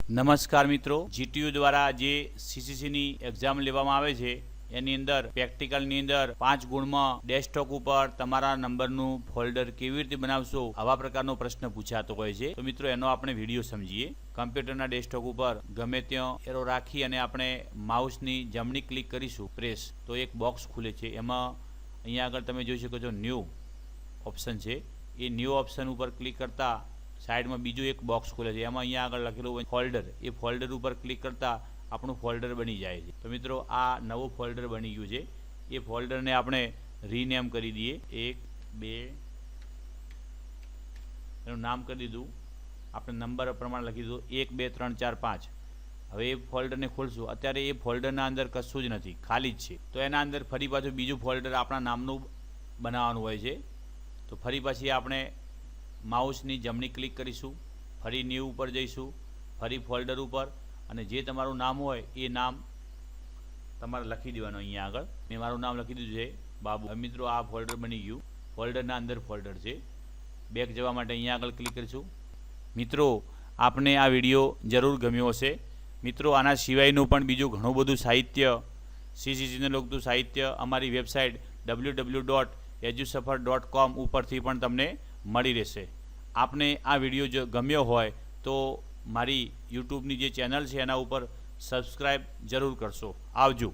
નમસ્કાર મિત્રો, જીટીયુ દ્વારા જે સીસીસીની એક્ઝામ લેવામાં આવે છે એની અંદર પ્રેક્ટિકલની અંદર 5 ગુણમાં ડેસ્કટોપ ઉપર તમારા નંબરનું ફોલ્ડર કેવી રીતે બનાવશો આવા પ્રકારનો પ્રશ્ન પૂછાતો હોય છે। તો મિત્રો એનો આપણે વિડીયો સમજીએ। કમ્પ્યુટરના ડેસ્કટોપ ઉપર ગમે ત્યાં એરો રાખી અને આપણે માઉસની જમણી ક્લિક કરીશું પ્રેસ, તો એક બોક્સ ખુલે છે। એમાં અહીંયા આગળ તમે જોઈ શકો છો ન્યૂ ઓપ્શન છે। એ ન્યૂ ઓપ્શન ઉપર ક્લિક કરતા સાઈડમાં બીજું એક બોક્સ ખુલે છે। એમાં અહીંયા આગળ લખેલું હોય ફોલ્ડર, એ ફોલ્ડર ઉપર ક્લિક કરતા આપણું ફોલ્ડર બની જાય છે। તો મિત્રો આ નવું ફોલ્ડર બની ગયું છે। એ ફોલ્ડરને આપણે રીનેમ કરી દઈએ। 1 2 એનું નામ કરી દીધું, આપણે નંબર પ્રમાણે લખી દીધું 1 2 3 4 5। હવે એ ફોલ્ડરને ખોલશું। અત્યારે એ ફોલ્ડરના અંદર કશું જ નથી, ખાલી જ છે। તો એના અંદર ફરી પાછું બીજું ફોલ્ડર આપણા નામનું બનાવવાનું હોય છે। તો ફરી પાછી આપણે માઉસની જમણી ક્લિક કરીશું, ફરી ન્યૂ ઉપર જઈશું, ફરી ફોલ્ડર ઉપર, અને જે તમારું નામ હોય એ નામ તમારે લખી દેવાનું। અહીંયા આગળ મેં મારું નામ લખી દીધું છે બાબુ। હવે મિત્રો આ ફોલ્ડર બની ગયું, ફોલ્ડરના અંદર ફોલ્ડર છે। બેક જવા માટે અહીંયા આગળ ક્લિક કરીશું। મિત્રો આપને આ વિડીયો જરૂર ગમ્યો હશે। મિત્રો આના સિવાયનું પણ બીજું ઘણું બધું સાહિત્ય, સીસીસીને લગતું સાહિત્ય અમારી વેબસાઇટ www.edusuffer.com ઉપરથી પણ તમને મળી રહેશે। આપને આ વિડીયો જો ગમ્યો હોય તો મારી યુટ્યુબની જે ચેનલ છે એના ઉપર સબસ્ક્રાઈબ જરૂર કરશો। આવજો।